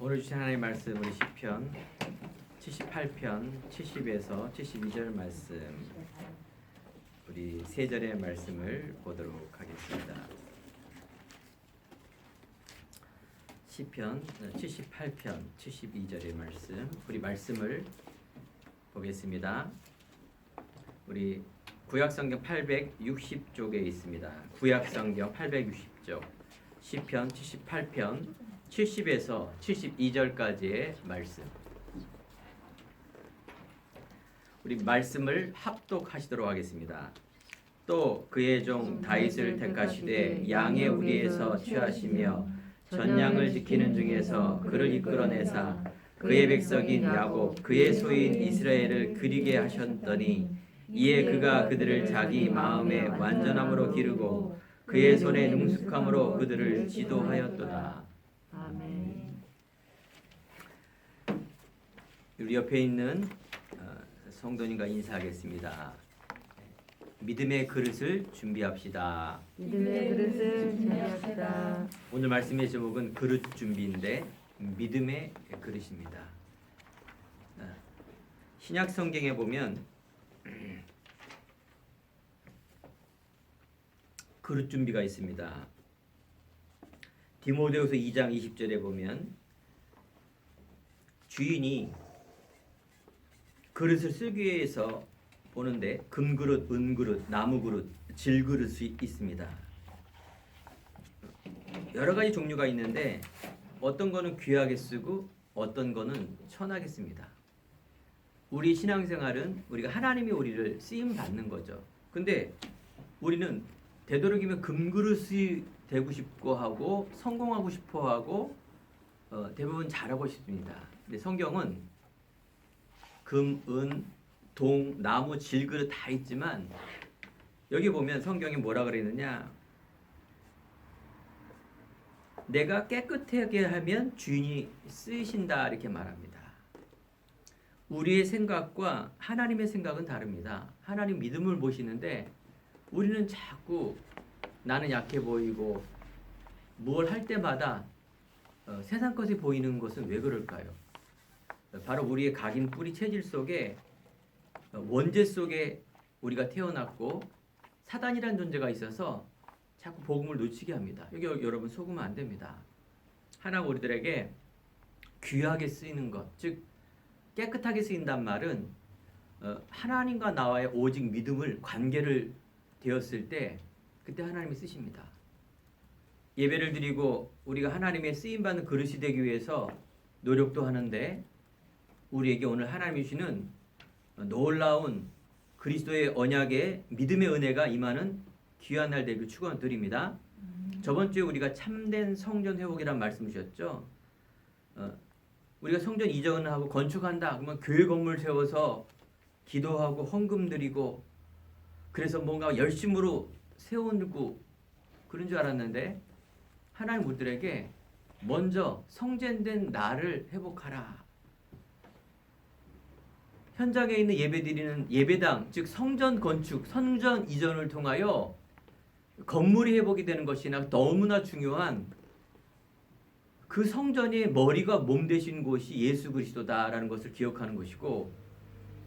오늘 주신 하나님의 말씀 우리 시편 78편 70에서 72절 말씀 우리 세 절의 말씀을 보도록 하겠습니다. 시편 78편 72절의 말씀 우리 말씀을 보겠습니다. 우리 구약성경 860쪽에 있습니다. 구약성경 860쪽 시편 78편 70에서 72절까지의 말씀. 우리 말씀을 합독하시도록 하겠습니다. 또 그의 종 다윗을 택하시되 양의 우리에서 취하시며 전양을 지키는 중에서 그를 이끌어내사 그의 백성인 야곱 그의 소유인 이스라엘을 그리게 하셨더니 이에 그가 그들을 자기 마음의 완전함으로 기르고 그의 손의 능숙함으로 그들을 지도하였도다. 아멘. 우리 옆에 있는 성도님과 인사하겠습니다. 믿음의 그릇을 준비합시다. 믿음의 그릇을 준비합시다. 오늘 말씀의 제목은 그릇 준비인데 믿음의 그릇입니다. 신약 성경에 보면 그릇 준비가 있습니다. 디모데후서 2장 20절에 보면 주인이 그릇을 쓰기 위해서 보는데 금그릇, 은그릇, 나무그릇, 질그릇이 있습니다. 여러 가지 종류가 있는데 어떤 거는 귀하게 쓰고 어떤 거는 천하게 씁니다. 우리 신앙생활은 우리가 하나님이 우리를 쓰임 받는 거죠. 근데 우리는 되도록이면 금그릇이 되고 싶고 하고 성공하고 싶어 하고 대부분 잘하고 싶습니다. 근데 성경은 금, 은, 동, 나무, 질그릇 다 있지만 여기 보면 성경이 뭐라 그랬느냐? 내가 깨끗하게 하면 주인이 쓰신다 이렇게 말합니다. 우리의 생각과 하나님의 생각은 다릅니다. 하나님 믿음을 보시는데 우리는 자꾸 나는 약해 보이고 뭘 할 때마다 세상 것이 보이는 것은 왜 그럴까요? 바로 우리의 각인 뿌리 체질 속에 원죄 속에 우리가 태어났고 사단이라는 존재가 있어서 자꾸 복음을 놓치게 합니다. 여기 여러분 속으면 안 됩니다. 하나님 우리들에게 귀하게 쓰이는 것, 즉 깨끗하게 쓰인단 말은 하나님과 나와의 오직 믿음을 관계를 되었을 때 그때 하나님이 쓰십니다. 예배를 드리고 우리가 하나님의 쓰임받는 그릇이 되기 위해서 노력도 하는데 우리에게 오늘 하나님이 주시는 놀라운 그리스도의 언약의 믿음의 은혜가 임하는 귀한 날 되길 축원드립니다. 저번 주에 우리가 참된 성전 회복이라는 말씀 주셨죠. 우리가 성전 이전을 하고 건축한다 그러면 교회 건물 세워서 기도하고 헌금 드리고 그래서 뭔가 열심으로 세우고 그런 줄 알았는데 하나님 우리들에게 먼저 성전된 나를 회복하라. 현장에 있는 예배드리는 예배당 즉 성전 건축, 성전 이전을 통하여 건물이 회복이 되는 것이나 너무나 중요한 그 성전의 머리가 몸 되신 곳이 예수 그리스도다라는 것을 기억하는 것이고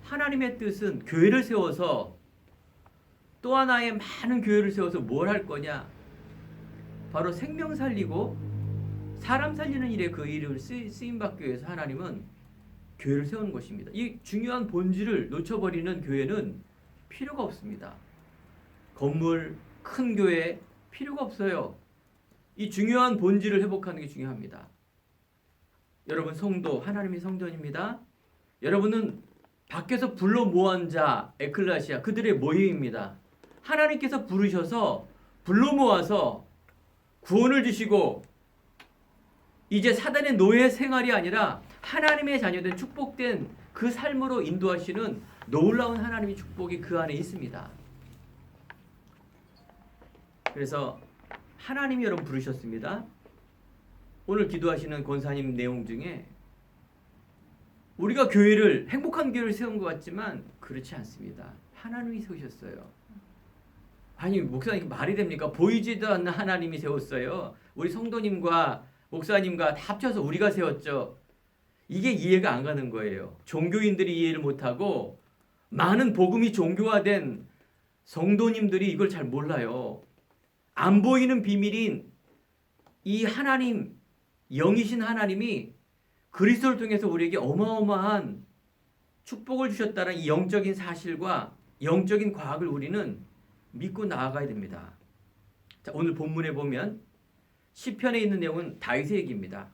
하나님의 뜻은 교회를 세워서 또 하나의 많은 교회를 세워서 뭘 할 거냐? 바로 생명 살리고 사람 살리는 일에 그 일을 쓰임받기 위해서 하나님은 교회를 세우는 것입니다. 이 중요한 본질을 놓쳐버리는 교회는 필요가 없습니다. 건물, 큰 교회 필요가 없어요. 이 중요한 본질을 회복하는 게 중요합니다. 여러분 성도, 하나님의 성전입니다. 여러분은 밖에서 불러 모은 자, 에클레시아 그들의 모임입니다. 하나님께서 부르셔서 불러 모아서 구원을 주시고 이제 사단의 노예 생활이 아니라 하나님의 자녀된 축복된 그 삶으로 인도하시는 놀라운 하나님의 축복이 그 안에 있습니다. 그래서 하나님이 여러분 부르셨습니다. 오늘 기도하시는 권사님 내용 중에 우리가 교회를 행복한 교회를 세운 것 같지만 그렇지 않습니다. 하나님이 세우셨어요. 아니 목사님 말이 됩니까? 보이지도 않는 하나님이 세웠어요. 우리 성도님과 목사님과 다 합쳐서 우리가 세웠죠. 이게 이해가 안 가는 거예요. 종교인들이 이해를 못하고 많은 복음이 종교화된 성도님들이 이걸 잘 몰라요. 안 보이는 비밀인 이 하나님, 영이신 하나님이 그리스도를 통해서 우리에게 어마어마한 축복을 주셨다는 이 영적인 사실과 영적인 과학을 우리는 믿고 나아가야 됩니다. 자, 오늘 본문에 보면 시편에 있는 내용은 다윗의 얘기입니다.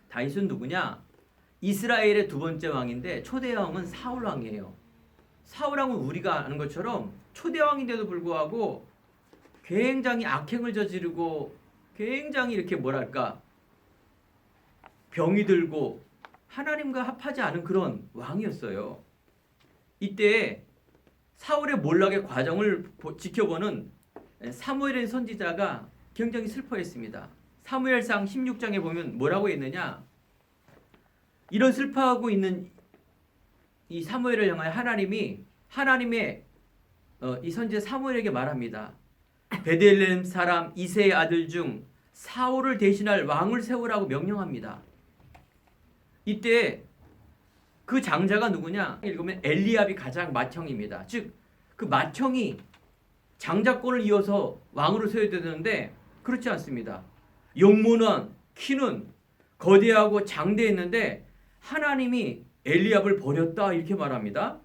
다윗은 누구냐? 이스라엘의 두 번째 왕인데 초대 왕은 사울 왕이에요. 사울 왕은 우리가 아는 것처럼 초대 왕인데도 불구하고 굉장히 악행을 저지르고 굉장히 이렇게 뭐랄까 병이 들고 하나님과 합하지 않은 그런 왕이었어요. 이때 사울의 몰락의 과정을 지켜보는 사무엘의 선지자가 굉장히 슬퍼했습니다. 사무엘상 16장에 보면 뭐라고 했느냐? 이런 슬퍼하고 있는 이 사무엘을 향하여 하나님의 이 선지자 사무엘에게 말합니다. 베들레헴 사람 이새의 아들 중 사울을 대신할 왕을 세우라고 명령합니다. 이때 그 장자가 누구냐? 읽으면 엘리압이 가장 맏형입니다. 즉 그 맏형이 장자권을 이어서 왕으로 세워야 되는데 그렇지 않습니다. 용모는 키는 거대하고 장대했는데 하나님이 엘리압을 버렸다 이렇게 말합니다.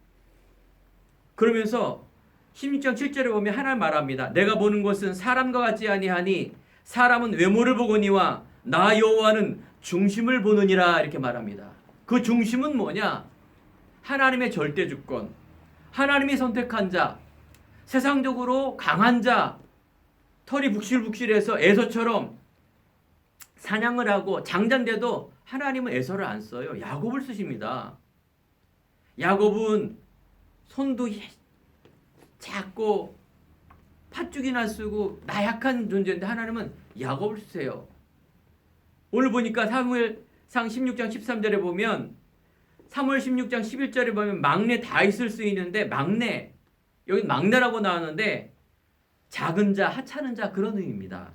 그러면서 16장 7절에 보면 하나님 말합니다. 내가 보는 것은 사람과 같지 아니하니 사람은 외모를 보거니와 나 여호와는 중심을 보느니라 이렇게 말합니다. 그 중심은 뭐냐? 하나님의 절대 주권, 하나님이 선택한 자, 세상적으로 강한 자, 털이 북실북실해서 에서처럼 사냥을 하고 장자인데도 하나님은 에서를 안 써요. 야곱을 쓰십니다. 야곱은 손도 작고 팥죽이나 쓰고 나약한 존재인데 하나님은 야곱을 쓰세요. 오늘 보니까 사무엘상 16장 13절에 보면 사무엘 16장 11절에 보면 막내 다윗을 쓰이는데 막내, 여기 막내라고 나왔는데 작은 자, 하찮은 자 그런 의미입니다.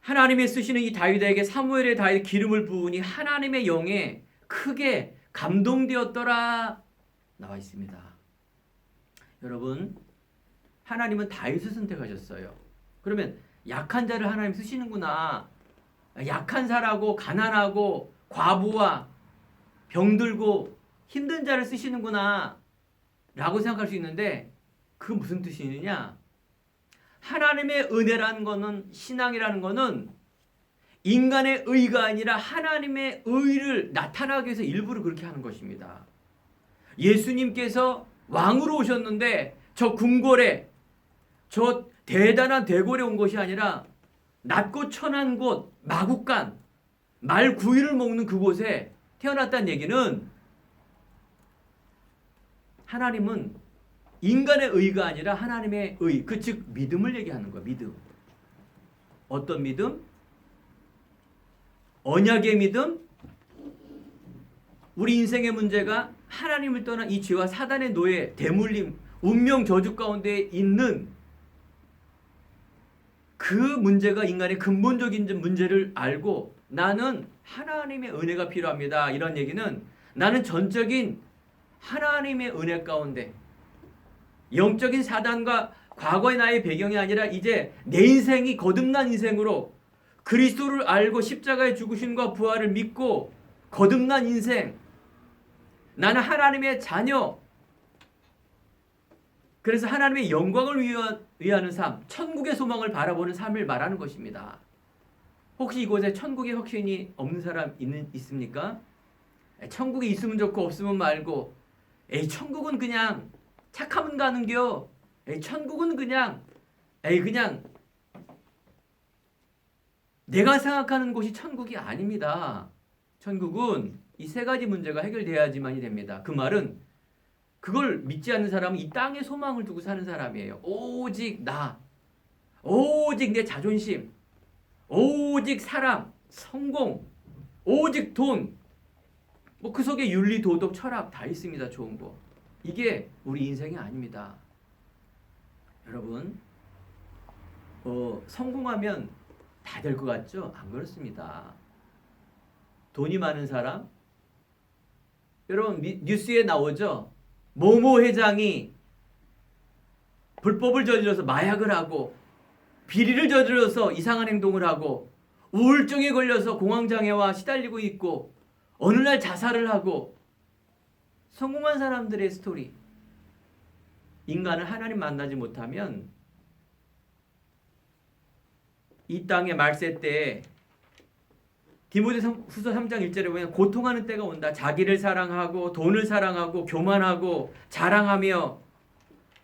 하나님이 쓰시는 이 다윗에게 사무엘의 다윗 기름을 부으니 하나님의 영에 크게 감동되었더라 나와 있습니다. 여러분, 하나님은 다윗을 선택하셨어요. 그러면 약한 자를 하나님 쓰시는구나. 약한 자라고 가난하고 과부와 병들고 힘든 자를 쓰시는구나 라고 생각할 수 있는데 그 무슨 뜻이 있느냐? 하나님의 은혜라는 거는, 신앙이라는 거는 인간의 의가 아니라 하나님의 의를 나타나기 위해서 일부러 그렇게 하는 것입니다. 예수님께서 왕으로 오셨는데 저 궁궐에, 저 대단한 대궐에 온 것이 아니라 낮고 천한 곳, 마국간, 말 구이를 먹는 그곳에 태어났다는 얘기는 하나님은 인간의 의가 아니라 하나님의 의, 즉 믿음을 얘기하는 거예요. 믿음. 어떤 믿음? 언약의 믿음? 우리 인생의 문제가 하나님을 떠난 이 죄와 사단의 노예, 대물림, 운명 저주 가운데 있는 그 문제가 인간의 근본적인 문제를 알고 나는 하나님의 은혜가 필요합니다. 이런 얘기는 나는 전적인 하나님의 은혜 가운데 영적인 사단과 과거의 나의 배경이 아니라 이제 내 인생이 거듭난 인생으로 그리스도를 알고 십자가의 죽으심과 부활을 믿고 거듭난 인생, 나는 하나님의 자녀, 그래서 하나님의 영광을 위하는 삶, 천국의 소망을 바라보는 삶을 말하는 것입니다. 혹시 이곳에 천국의 확신이 없는 사람 있습니까? 천국에 있으면 좋고 없으면 말고, 천국은 그냥 착하면 가는겨. 천국은 그냥 내가 생각하는 곳이 천국이 아닙니다. 천국은 이 세 가지 문제가 해결돼야지만이 됩니다. 그 말은 그걸 믿지 않는 사람은 이 땅에 소망을 두고 사는 사람이에요. 오직 나, 오직 내 자존심, 오직 사랑, 성공, 오직 돈, 뭐 그 속에 윤리, 도덕, 철학 다 있습니다. 좋은 거. 이게 우리 인생이 아닙니다. 여러분, 성공하면 다 될 것 같죠? 안 그렇습니다. 돈이 많은 사람, 여러분 뉴스에 나오죠? 모모 회장이 불법을 저질러서 마약을 하고 비리를 저질러서 이상한 행동을 하고 우울증에 걸려서 공황장애와 시달리고 있고 어느 날 자살을 하고 성공한 사람들의 스토리. 인간은 하나님 만나지 못하면 이 땅의 말세 때에 디모데후서 3장 1절에 보면 고통하는 때가 온다. 자기를 사랑하고 돈을 사랑하고 교만하고 자랑하며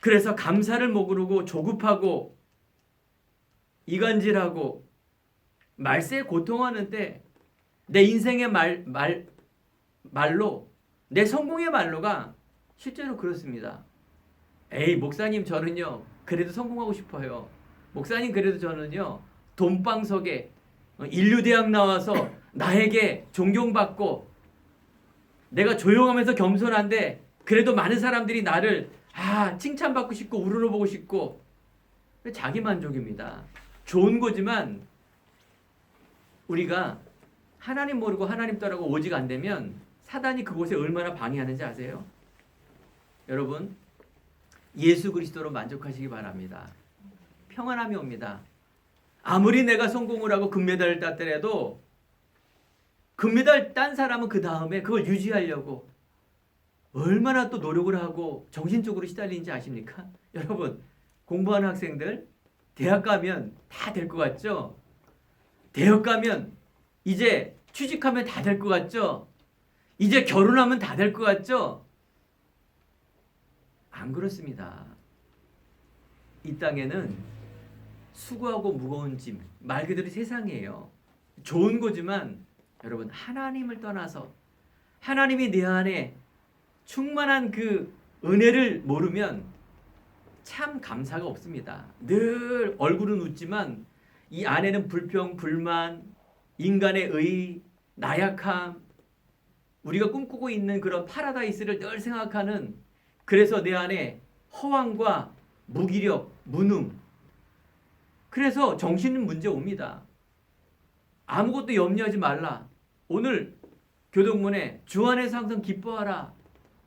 그래서 감사를 모르고 조급하고 이간질하고 말세에 고통하는 때 내 인생의 말로 내 성공의 말로가 실제로 그렇습니다. 에이 목사님 저는요 그래도 성공하고 싶어요. 목사님 그래도 저는요 돈방석에 인류대학 나와서 나에게 존경받고 내가 조용하면서 겸손한데 그래도 많은 사람들이 나를 칭찬받고 싶고 우러러보고 싶고 자기만족입니다. 좋은 거지만 우리가 하나님 모르고 하나님 떠나고 오직 안 되면 사단이 그곳에 얼마나 방해하는지 아세요? 여러분 예수 그리스도로 만족하시기 바랍니다. 평안함이 옵니다. 아무리 내가 성공을 하고 금메달을 땄더라도 금메달 딴 사람은 그 다음에 그걸 유지하려고 얼마나 또 노력을 하고 정신적으로 시달리는지 아십니까? 여러분 공부하는 학생들 대학 가면 다 될 것 같죠? 대학 가면 이제 취직하면 다 될 것 같죠? 이제 결혼하면 다 될 것 같죠? 안 그렇습니다. 이 땅에는 수고하고 무거운 짐, 말 그대로 세상이에요. 좋은 거지만 여러분 하나님을 떠나서 하나님이 내 안에 충만한 그 은혜를 모르면 참 감사가 없습니다. 늘 얼굴은 웃지만 이 안에는 불평, 불만, 인간의 의, 나약함, 우리가 꿈꾸고 있는 그런 파라다이스를 늘 생각하는 그래서 내 안에 허황과 무기력, 무능 그래서 정신 문제 옵니다. 아무것도 염려하지 말라. 오늘 교동문에 주 안에서 항상 기뻐하라.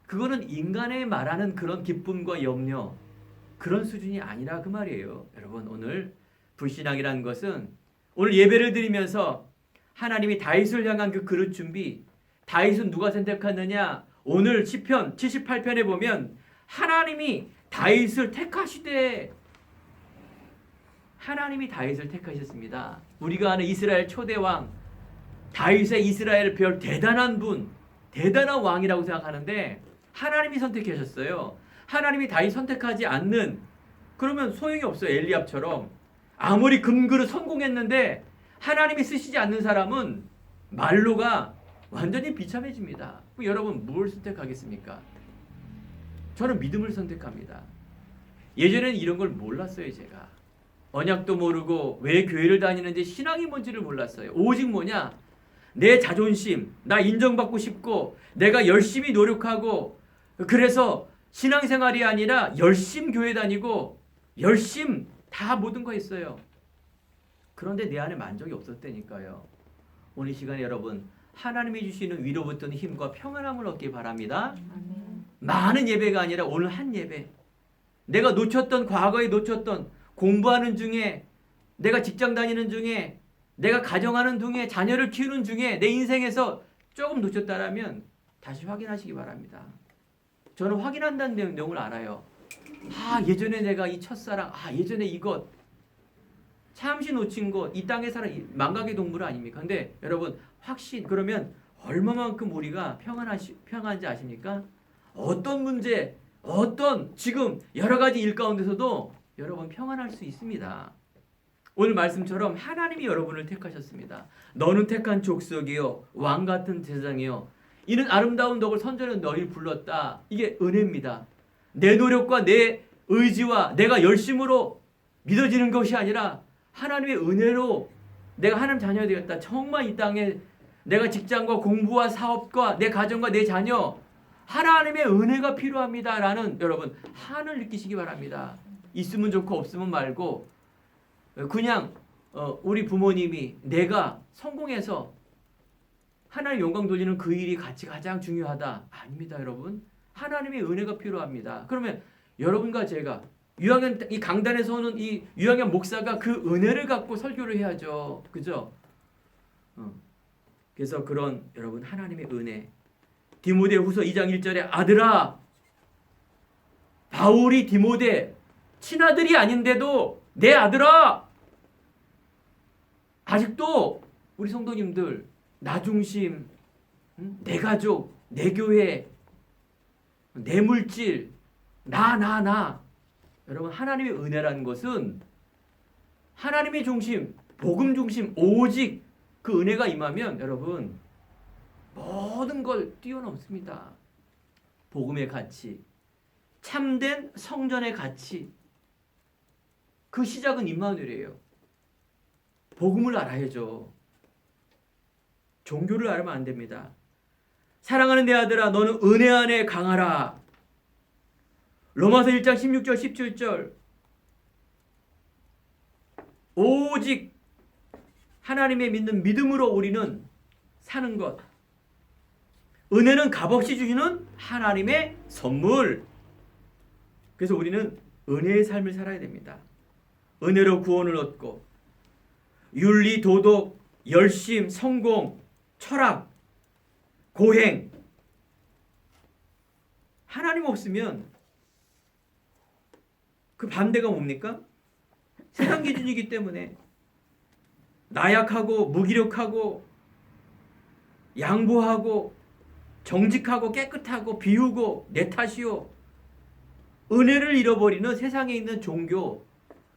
그거는 인간의 말하는 그런 기쁨과 염려 그런 수준이 아니라 그 말이에요. 여러분 오늘 불신앙이라는 것은 오늘 예배를 드리면서 하나님이 다윗을 향한 그 그릇 준비 다윗은 누가 선택하느냐 오늘 시편 78편에 보면 하나님이 다윗을 택하시되 하나님이 다윗을 택하셨습니다. 우리가 아는 이스라엘 초대왕 다윗의 이스라엘 별 대단한 분 대단한 왕이라고 생각하는데 하나님이 선택하셨어요. 하나님이 다윗 선택하지 않는 그러면 소용이 없어요. 엘리압처럼 아무리 금그릇 성공했는데 하나님이 쓰시지 않는 사람은 말로가 완전히 비참해집니다. 여러분 뭘 선택하겠습니까? 저는 믿음을 선택합니다. 예전에는 이런 걸 몰랐어요. 제가 언약도 모르고 왜 교회를 다니는지 신앙이 뭔지를 몰랐어요. 오직 뭐냐 내 자존심 나 인정받고 싶고 내가 열심히 노력하고 그래서 신앙생활이 아니라 열심 교회 다니고 열심 다 모든 거 했어요. 그런데 내 안에 만족이 없었다니까요. 오늘 시간에 여러분 하나님이 주시는 위로부터는 힘과 평안함을 얻기 바랍니다. 아멘. 많은 예배가 아니라 오늘 한 예배 내가 놓쳤던 과거에 놓쳤던 공부하는 중에 내가 직장 다니는 중에 내가 가정하는 중에 자녀를 키우는 중에 내 인생에서 조금 놓쳤다라면 다시 확인하시기 바랍니다. 저는 확인한다는 내용을 알아요. 예전에 내가 이 첫사랑 예전에 이것 잠시 놓친 것 이 땅에 살아 망각의 동물 아닙니까? 근데 여러분 그러면 얼마만큼 우리가 평안한지 아십니까? 어떤 문제 어떤 지금 여러 가지 일 가운데서도 여러분 평안할 수 있습니다. 오늘 말씀처럼 하나님이 여러분을 택하셨습니다. 너는 택한 족속이요 왕 같은 제사장이요 이는 아름다운 덕을 선전하는 너희를 불렀다. 이게 은혜입니다. 내 노력과 내 의지와 내가 열심으로 믿어지는 것이 아니라 하나님의 은혜로 내가 하나님 자녀가 되었다. 정말 이 땅에 내가 직장과 공부와 사업과 내 가정과 내 자녀 하나님의 은혜가 필요합니다라는 여러분 한을 느끼시기 바랍니다. 있으면 좋고 없으면 말고 그냥 우리 부모님이 내가 성공해서 하나님 영광 돌리는 그 일이 가장 중요하다. 아닙니다, 여러분. 하나님의 은혜가 필요합니다. 그러면 여러분과 제가 유학연 이 강단에서 오는 이 유학연 목사가 그 은혜를 갖고 설교를 해야죠. 그죠? 그래서 그런 여러분 하나님의 은혜. 디모데후서 2장 1절에 아들아 바울이 디모데 친아들이 아닌데도 내 아들아 아직도 우리 성도님들 나 중심, 내 가족, 내 교회, 내 물질, 나. 여러분 하나님의 은혜라는 것은 하나님의 중심, 복음 중심, 오직 그 은혜가 임하면 여러분 모든 걸 뛰어넘습니다. 복음의 가치, 참된 성전의 가치, 그 시작은 임마누엘이에요. 복음을 알아야죠. 종교를 알면 안 됩니다. 사랑하는 내 아들아 너는 은혜 안에 강하라. 로마서 1장 16절 17절 오직 하나님의 믿는 믿음으로 우리는 사는 것. 은혜는 값없이 주시는 하나님의 선물. 그래서 우리는 은혜의 삶을 살아야 됩니다. 은혜로 구원을 얻고 윤리, 도덕, 열심, 성공, 철학, 고행 하나님 없으면 그 반대가 뭡니까? 세상 기준이기 때문에 나약하고 무기력하고 양보하고 정직하고 깨끗하고 비우고 내 탓이요. 은혜를 잃어버리는 세상에 있는 종교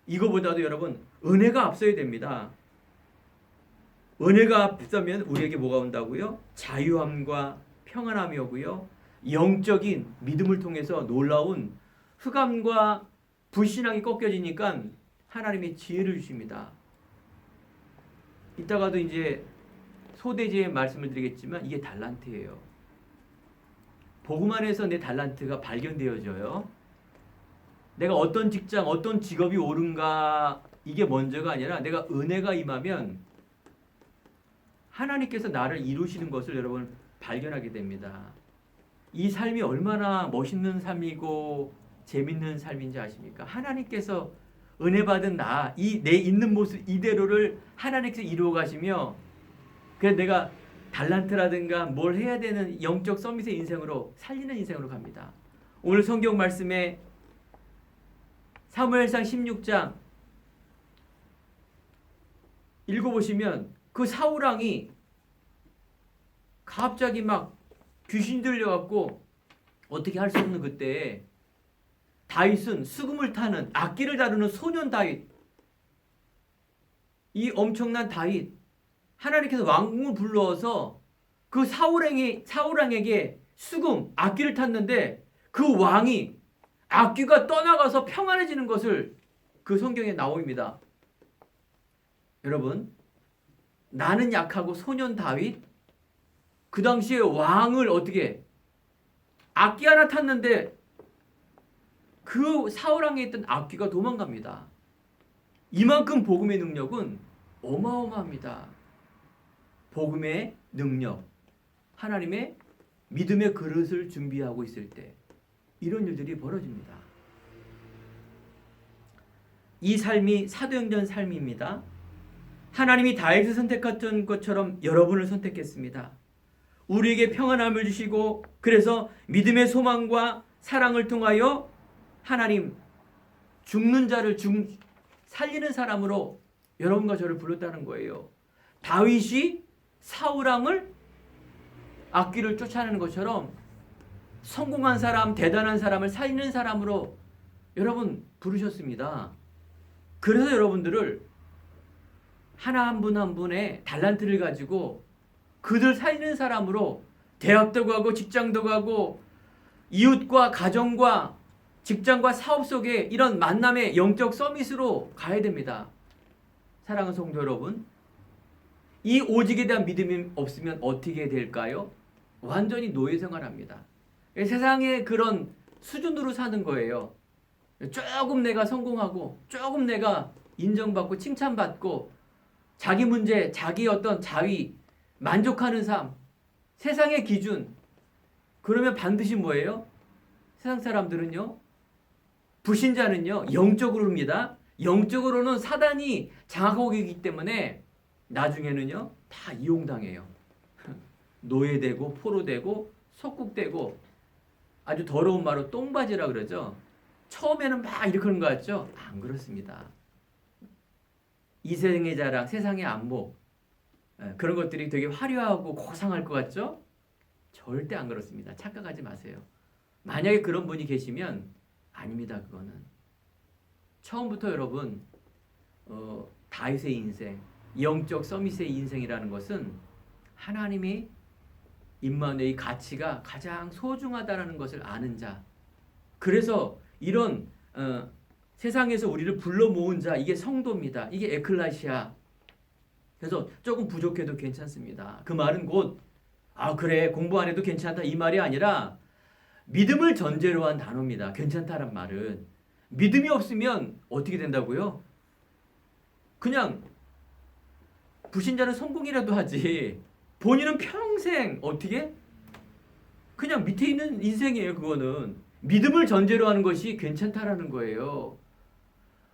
이거보다도 여러분 은혜가 앞서야 됩니다. 은혜가 앞서면 우리에게 뭐가 온다고요? 자유함과 평안함이 오고요. 영적인 믿음을 통해서 놀라운 흑암과 불신앙이 꺾여지니까 하나님의 지혜를 주십니다. 이따가도 이제 소대지의 말씀을 드리겠지만 이게 달란트예요. 복음 안에서 내 달란트가 발견되어져요. 내가 어떤 직장, 어떤 직업이 옳은가 이게 먼저가 아니라 내가 은혜가 임하면 하나님께서 나를 이루시는 것을 여러분 발견하게 됩니다. 이 삶이 얼마나 멋있는 삶이고 재밌는 삶인지 아십니까? 하나님께서 은혜 받은 나, 이 내 있는 모습 이대로를 하나님께서 이루어 가시며 그래서 내가 달란트라든가 뭘 해야 되는 영적 서밋의 인생으로 살리는 인생으로 갑니다. 오늘 성경 말씀에 사무엘상 16장 읽어보시면 그 사울왕이 갑자기 막 귀신 들려갖고 어떻게 할 수 없는 그때에 다윗은 수금을 타는 악기를 다루는 소년 다윗 이 엄청난 다윗 하나님께서 왕궁을 불러서 그 사울왕에게 수금 악기를 탔는데 그 왕이 악기가 떠나가서 평안해지는 것을 그 성경에 나옵니다. 여러분 나는 약하고 소년 다윗 그 당시에 왕을 어떻게 악기 하나 탔는데 그 사울왕에 있던 악기가 도망갑니다. 이만큼 복음의 능력은 어마어마합니다. 복음의 능력 하나님의 믿음의 그릇을 준비하고 있을 때 이런 일들이 벌어집니다. 이 삶이 사도행전 삶입니다. 하나님이 다윗을 선택했던 것처럼 여러분을 선택했습니다. 우리에게 평안함을 주시고 그래서 믿음의 소망과 사랑을 통하여 하나님 죽는 자를 살리는 사람으로 여러분과 저를 불렀다는 거예요. 다윗이 사울왕을 악귀를 쫓아내는 것처럼 성공한 사람, 대단한 사람을 살리는 사람으로 여러분 부르셨습니다. 그래서 여러분들을 하나 한 분 한 분의 달란트를 가지고 그들 살리는 사람으로 대학도 가고 직장도 가고 이웃과 가정과 직장과 사업 속에 이런 만남의 영적 서밋으로 가야 됩니다. 사랑하는 성도 여러분, 이 오직에 대한 믿음이 없으면 어떻게 될까요? 완전히 노예 생활합니다. 세상의 그런 수준으로 사는 거예요. 조금 내가 성공하고 조금 내가 인정받고 칭찬받고 자기 문제, 자기 어떤 자위, 만족하는 삶, 세상의 기준. 그러면 반드시 뭐예요? 세상 사람들은요, 불신자는요, 영적으로 옵니다. 영적으로는 사단이 장악하고 있기 때문에 나중에는요, 다 이용당해요. 노예되고, 포로되고, 속국되고, 아주 더러운 말로 똥바지라 그러죠. 처음에는 막 이렇게 하는 것 같죠? 안 그렇습니다. 이생의 자랑, 세상의 안목, 그런 것들이 되게 화려하고 고상할 것 같죠? 절대 안 그렇습니다. 착각하지 마세요. 만약에 그런 분이 계시면 아닙니다. 그거는 처음부터 여러분 다윗의 인생, 영적 서밋의 인생이라는 것은 하나님이 임마누엘의 가치가 가장 소중하다는 것을 아는 자. 그래서 이런 세상에서 우리를 불러 모은 자, 이게 성도입니다. 이게 에클라시아. 그래서 조금 부족해도 괜찮습니다. 그 말은 곧 그래 공부 안 해도 괜찮다 이 말이 아니라 믿음을 전제로 한 단어입니다. 괜찮다란 말은 믿음이 없으면 어떻게 된다고요? 그냥 불신자는 성공이라도 하지 본인은 평생 어떻게? 그냥 밑에 있는 인생이에요. 그거는 믿음을 전제로 하는 것이 괜찮다라는 거예요.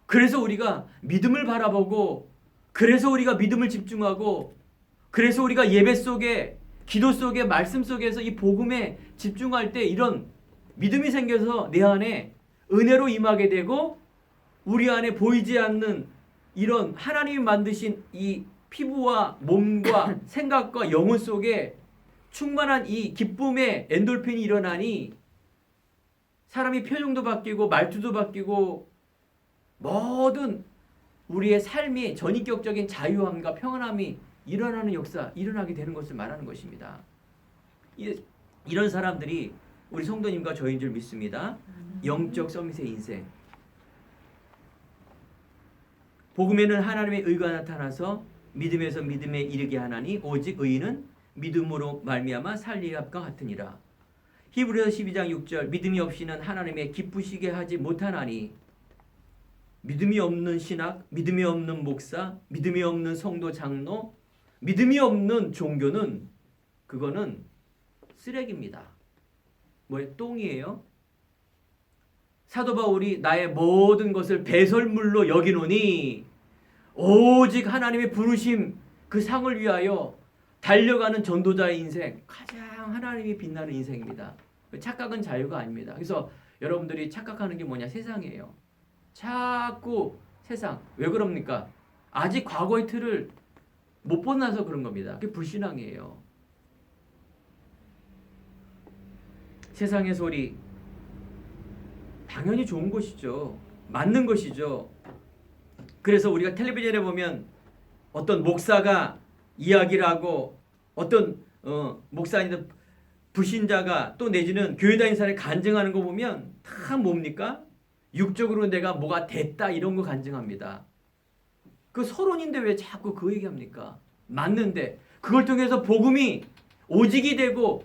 그래서 우리가 믿음을 바라보고 그래서 우리가 믿음을 집중하고 그래서 우리가 예배 속에 기도 속에 말씀 속에서 이 복음에 집중할 때 이런 믿음이 생겨서 내 안에 은혜로 임하게 되고 우리 안에 보이지 않는 이런 하나님이 만드신 이 피부와 몸과 생각과 영혼 속에 충만한 이 기쁨의 엔돌핀이 일어나니 사람이 표정도 바뀌고 말투도 바뀌고 모든 우리의 삶이 전인격적인 자유함과 평안함이 일어나는 역사, 일어나게 되는 것을 말하는 것입니다. 이런 사람들이 우리 성도님과 저희인 줄 믿습니다. 영적 서밋의 인생. 복음에는 하나님의 의가 나타나서 믿음에서 믿음에 이르게 하나니 오직 의인은 믿음으로 말미암아 살리합과 같으니라. 히브리서 12장 6절 믿음이 없이는 하나님의 기쁘시게 하지 못하나니 믿음이 없는 신학, 믿음이 없는 목사, 믿음이 없는 성도 장로, 믿음이 없는 종교는 그거는 쓰레기입니다. 뭐예요? 똥이에요. 사도 바울이 나의 모든 것을 배설물로 여기노니 오직 하나님의 부르심 그 상을 위하여 달려가는 전도자의 인생, 가장 하나님이 빛나는 인생입니다. 착각은 자유가 아닙니다. 그래서 여러분들이 착각하는 게 뭐냐? 세상이에요. 자꾸 세상. 왜 그럽니까? 아직 과거의 틀을 못 벗어나서 그런 겁니다. 그게 불신앙이에요. 세상의 소리 당연히 좋은 것이죠. 맞는 것이죠. 그래서 우리가 텔레비전에 보면 어떤 목사가 이야기를 하고 어떤 목사님 불신자가 또 내지는 교회 다니는 사람이 간증하는 거 보면 다 뭡니까? 육적으로 내가 뭐가 됐다 이런 거 간증합니다. 그 서론인데 왜 자꾸 그 얘기합니까? 맞는데 그걸 통해서 복음이 오직이 되고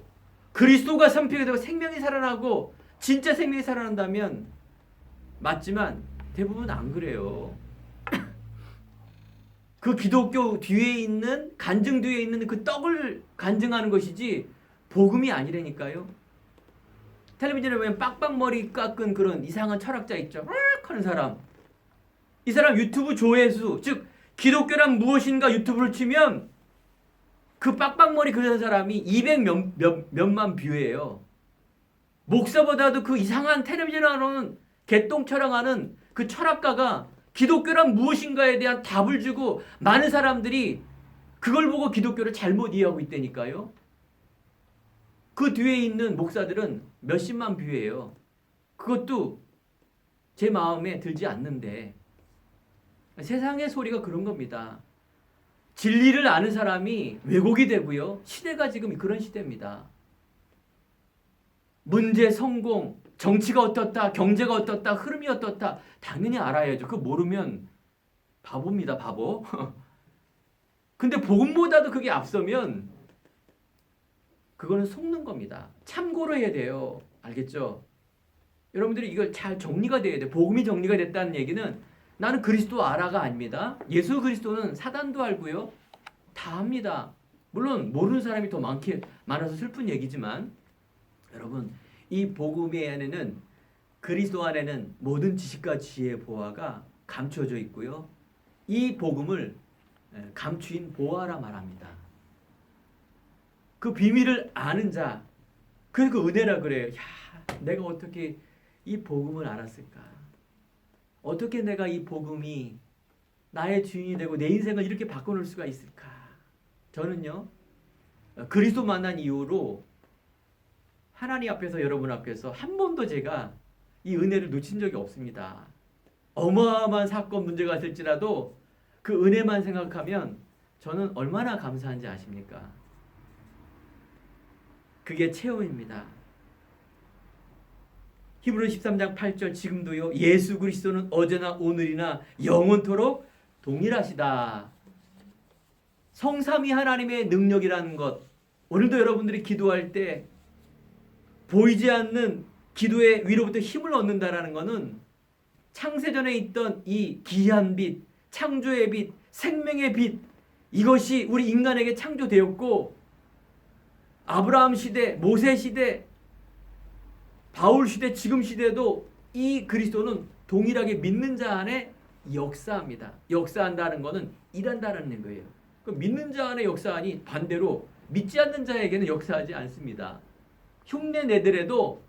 그리스도가 선포가 되고 생명이 살아나고 진짜 생명이 살아난다면 맞지만 대부분 안 그래요. 그 기독교 뒤에 있는 간증 뒤에 있는 그 떡을 간증하는 것이지 복음이 아니라니까요. 텔레비전에 보면 빡빡머리 깎은 그런 이상한 철학자 있죠. 하는 사람. 이 사람 유튜브 조회수 즉 기독교란 무엇인가 유튜브를 치면 그 빡빡머리 그런 사람이 200 몇만 뷰예요. 목사보다도 그 이상한 텔레비전에 나오는 개똥 철학하는 그 철학가가 기독교란 무엇인가에 대한 답을 주고 많은 사람들이 그걸 보고 기독교를 잘못 이해하고 있다니까요. 그 뒤에 있는 목사들은 몇십만 뷰예요. 그것도 제 마음에 들지 않는데 세상의 소리가 그런 겁니다. 진리를 아는 사람이 왜곡이 되고요. 시대가 지금 그런 시대입니다. 문제, 성공, 정치가 어떻다, 경제가 어떻다, 흐름이 어떻다 당연히 알아야죠. 그거 모르면 바보입니다. 바보. 근데 복음보다도 그게 앞서면 그거는 속는 겁니다. 참고로 해야 돼요. 알겠죠? 여러분들이 이걸 잘 정리가 돼야 돼요. 복음이 정리가 됐다는 얘기는 나는 그리스도 알아가 아닙니다. 예수 그리스도는 사단도 알고요. 다 합니다. 물론 모르는 사람이 더 많아서 슬픈 얘기지만 여러분 이 복음의 안에는 그리스도 안에는 모든 지식과 지혜의 보화가 감춰져 있고요. 이 복음을 감추인 보화라 말합니다. 그 비밀을 아는 자, 그 은혜라 그래요. 야, 내가 어떻게 이 복음을 알았을까? 어떻게 내가 이 복음이 나의 주인이 되고 내 인생을 이렇게 바꿔놓을 수가 있을까? 저는요, 그리스도 만난 이후로 하나님 앞에서 여러분 앞에서 한 번도 제가 이 은혜를 놓친 적이 없습니다. 어마어마한 사건 문제가 있을지라도 그 은혜만 생각하면 저는 얼마나 감사한지 아십니까? 그게 체험입니다. 히브리서 13장 8절 지금도요 예수 그리스도는 어제나 오늘이나 영원토록 동일하시다. 성삼위 하나님의 능력이라는 것, 오늘도 여러분들이 기도할 때 보이지 않는 기도의 위로부터 힘을 얻는다라는 것은 창세전에 있던 이 기이한 빛, 창조의 빛, 생명의 빛, 이것이 우리 인간에게 창조되었고 아브라함 시대, 모세 시대, 바울 시대, 지금 시대도 이 그리스도는 동일하게 믿는 자 안에 역사합니다. 역사한다는 것은 일한다는 거예요. 그 믿는 자 안에 역사하니 반대로 믿지 않는 자에게는 역사하지 않습니다. 흉내 내더라도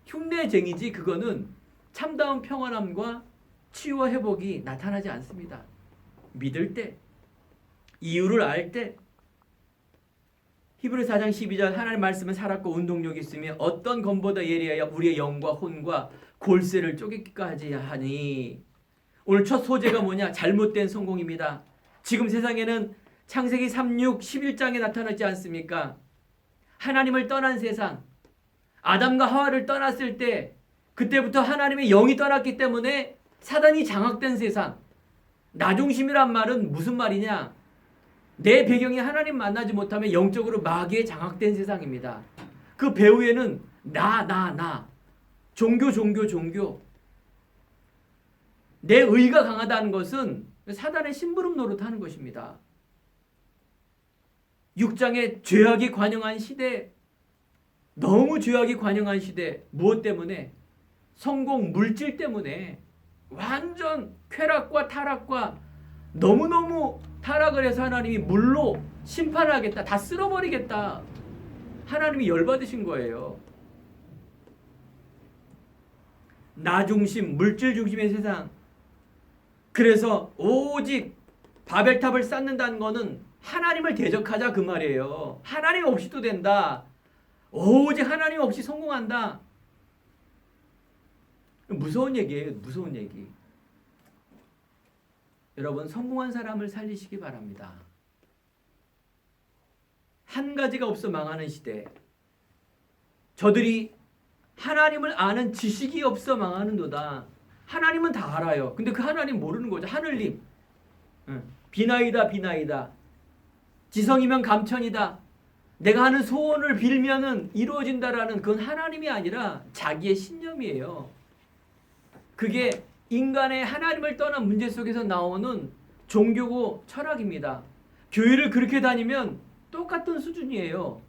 흉내쟁이지 그거는 참다운 평안함과 치유와 회복이 나타나지 않습니다. 믿을 때, 이유를 알 때. 히브리서 4장 12절 하나님 말씀은 살았고 운동력이 있으며 어떤 검보다 예리하여 우리의 영과 혼과 골세를 쪼개기까지 하니. 오늘 첫 소재가 뭐냐? 잘못된 성공입니다. 지금 세상에는 창세기 3, 6, 11장에 나타나지 않습니까? 하나님을 떠난 세상, 아담과 하와를 떠났을 때 그때부터 하나님의 영이 떠났기 때문에 사단이 장악된 세상. 나중심이란 말은 무슨 말이냐? 내 배경이 하나님 만나지 못하면 영적으로 마귀에 장악된 세상입니다. 그 배후에는 나 종교 내 의가 강하다는 것은 사단의 심부름 노릇하는 것입니다. 6장에 죄악이 관영한 시대, 너무 죄악이 관영한 시대, 무엇 때문에? 성공, 물질 때문에 완전 쾌락과 타락과 너무너무 타락을 해서 하나님이 물로 심판하겠다, 다 쓸어버리겠다, 하나님이 열받으신 거예요. 나 중심, 물질 중심의 세상. 그래서 오직 바벨탑을 쌓는다는 것은 하나님을 대적하자 그 말이에요. 하나님 없이도 된다. 오직 하나님 없이 성공한다. 무서운 얘기예요. 무서운 얘기. 여러분, 성공한 사람을 살리시기 바랍니다. 한 가지가 없어 망하는 시대. 저들이 하나님을 아는 지식이 없어 망하는도다. 하나님은 다 알아요. 근데 그 하나님 모르는 거죠. 하늘님. 비나이다. 지성이면 감천이다. 내가 하는 소원을 빌면은 이루어진다라는 그건 하나님이 아니라 자기의 신념이에요. 그게 인간의 하나님을 떠난 문제 속에서 나오는 종교고 철학입니다. 교회를 그렇게 다니면 똑같은 수준이에요.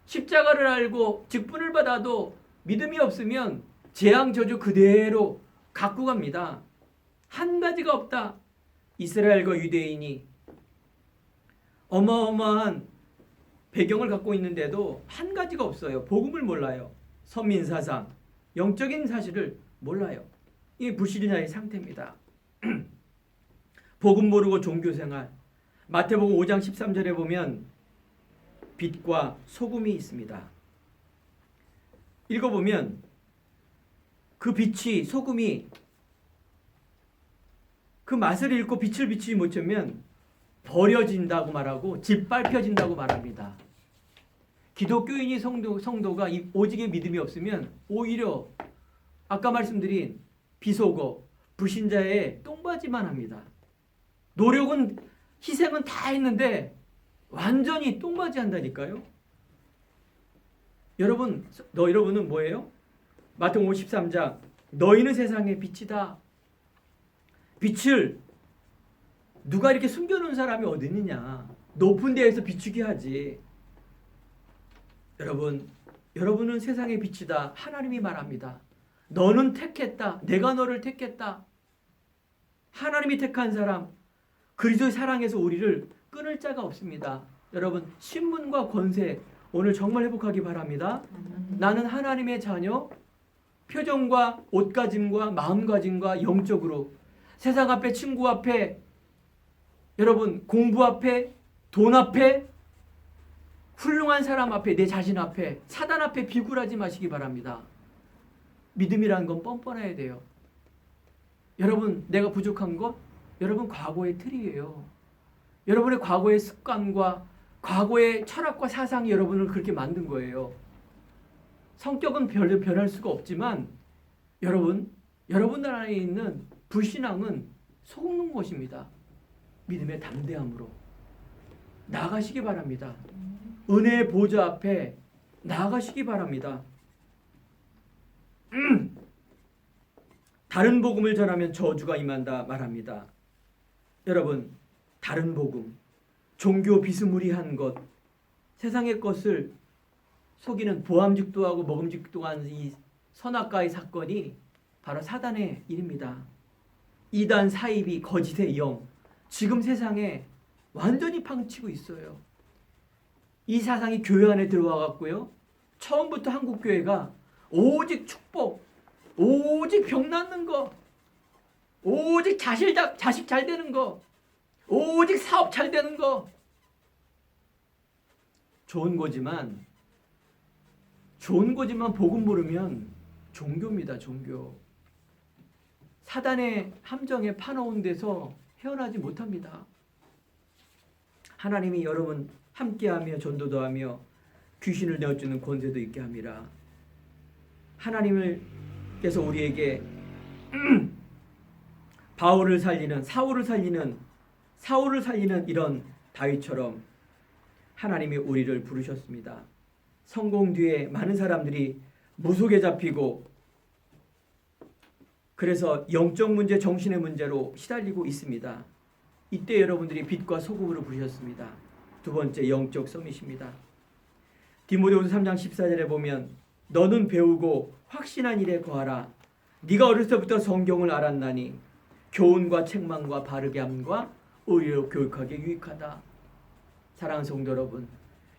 십자가를 알고 직분을 받아도 믿음이 없으면 재앙 저주 그대로 갖고 갑니다. 한 가지가 없다. 이스라엘과 유대인이 어마어마한 배경을 갖고 있는데도 한 가지가 없어요. 복음을 몰라요. 선민사상, 영적인 사실을 몰라요. 이게 불신자의 상태입니다. 복음 모르고 종교생활. 마태복음 5장 13절에 보면 빛과 소금이 있습니다. 읽어보면 그 빛이, 소금이 그 맛을 잃고 빛을 비추지 못하면 버려진다고 말하고 짓밟혀진다고 말합니다. 기독교인이 성도가 오직의 믿음이 없으면 오히려 아까 말씀드린 비속어, 불신자의 똥바지만 합니다. 노력은, 희생은 다 했는데 완전히 똥바지 한다니까요. 여러분은 뭐예요? 마태복음 13장 너희는 세상의 빛이다. 빛을 누가 이렇게 숨겨놓은 사람이 어디 있느냐. 높은 데에서 비추게 하지. 여러분은 세상의 빛이다. 하나님이 말합니다. 너는 택했다. 내가 너를 택했다. 하나님이 택한 사람, 그리스도의 사랑에서 우리를 끊을 자가 없습니다. 여러분, 신분과 권세 오늘 정말 회복하기 바랍니다. 나는 하나님의 자녀, 표정과 옷가짐과 마음가짐과 영적으로 세상 앞에, 친구 앞에, 여러분 공부 앞에, 돈 앞에, 훌륭한 사람 앞에, 내 자신 앞에, 사단 앞에 비굴하지 마시기 바랍니다. 믿음이라는 건 뻔뻔해야 돼요. 여러분, 내가 부족한 것, 여러분 과거의 틀이에요. 여러분의 과거의 습관과 과거의 철학과 사상이 여러분을 그렇게 만든 거예요. 성격은 별로 변할 수가 없지만 여러분 안에 있는 불신앙은 속는 것입니다. 믿음의 담대함으로 나아가시기 바랍니다. 은혜의 보좌 앞에 나아가시기 바랍니다. 다른 복음을 전하면 저주가 임한다 말합니다. 여러분, 다른 복음, 종교 비스무리한 것, 세상의 것을 속이는 보암직도 하고 먹음직도 한 이 선악과의 사건이 바로 사단의 일입니다. 이단 사이비 거짓의 영, 지금 세상에 완전히 팡치고 있어요. 이 사상이 교회 안에 들어와 갖고요. 처음부터 한국 교회가 오직 축복, 오직 병 낫는 거, 오직 자식 잘 되는 거, 오직 사업 잘 되는 거. 좋은 거지만 복음 모르면 종교입니다. 종교. 사단의 함정에 파놓은 데서 헤어나지 못합니다. 하나님이 여러분 함께하며 전도도 하며 귀신을 내어주는 권세도 있게 합니다. 하나님께서 우리에게 바울을 살리는 사울을 살리는 이런 다윗처럼 하나님이 우리를 부르셨습니다. 성공 뒤에 많은 사람들이 무속에 잡히고 그래서 영적 문제, 정신의 문제로 시달리고 있습니다. 이때 여러분들이 빛과 소금으로 부르셨습니다. 두 번째 영적 서밋입니다. 디모데후서 3장 14절에 보면 너는 배우고 확신한 일에 거하라. 네가 어렸을 때부터 성경을 알았나니 교훈과 책망과 바르게 함과 의로 교육하기에 유익하다. 사랑하는 성도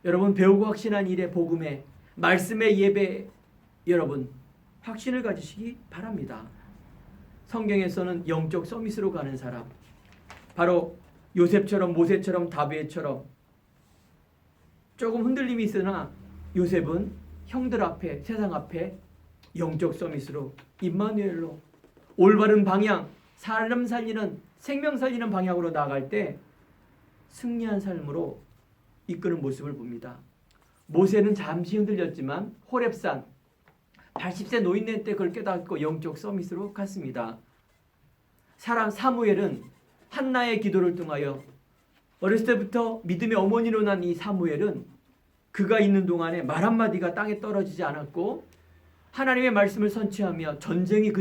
여러분 배우고 확신한 일에 복음에 말씀의 예배 여러분 확신을 가지시기 바랍니다. 성경에서는 영적 서밋으로 가는 사람 바로 요셉처럼 모세처럼 다비에처럼 조금 흔들림이 있으나 요셉은 형들 앞에 세상 앞에 영적 서밋으로 임마누엘로 올바른 방향 사람 살리는 생명 살리는 방향으로 나아갈 때 승리한 삶으로 이끄는 모습을 봅니다. 모세는 잠시 흔들렸지만 호렙산 80세 노인네 때 그걸 깨닫고 영적 서밋으로 갔습니다. 사무엘은 한나의 기도를 통하여 어렸을 때부터 믿음의 어머니로 난 이 사무엘은 그가 있는 동안에 말 한마디가 땅에 떨어지지 않았고 하나님의 말씀을 선취하며 전쟁이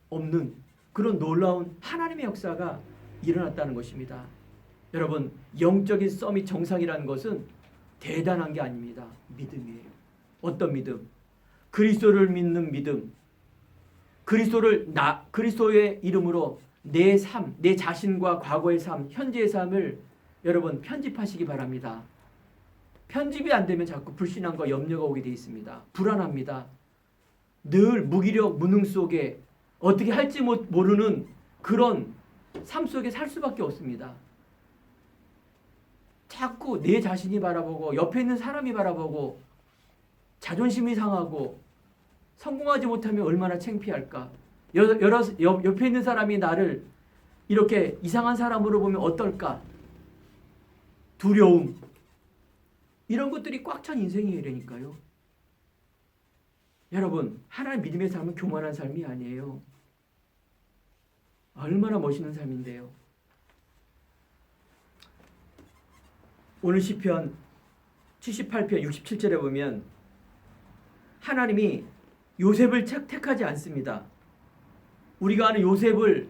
없는 그런 놀라운 하나님의 역사가 일어났다는 것입니다. 여러분 영적인 서밋 정상이라는 것은 대단한 게 아닙니다. 믿음이에요. 어떤 믿음? 그리스도를 믿는 믿음. 그리스도의 이름으로 내 삶, 내 자신과 과거의 삶, 현재의 삶을 여러분 편집하시기 바랍니다. 편집이 안 되면 자꾸 불신앙과 염려가 오게 되어 있습니다. 불안합니다. 늘 무기력, 무능 속에 어떻게 할지 모르는 그런 삶 속에 살 수밖에 없습니다. 자꾸 내 자신이 바라보고 옆에 있는 사람이 바라보고 자존심이 상하고 성공하지 못하면 얼마나 창피할까. 옆에 있는 사람이 나를 이렇게 이상한 사람으로 보면 어떨까. 두려움. 이런 것들이 꽉 찬 인생이라니까요. 여러분 하나님 믿음의 삶은 교만한 삶이 아니에요. 얼마나 멋있는 삶인데요. 오늘 시편 78편 67절에 보면 하나님이 요셉을 택하지 않습니다. 우리가 아는 요셉을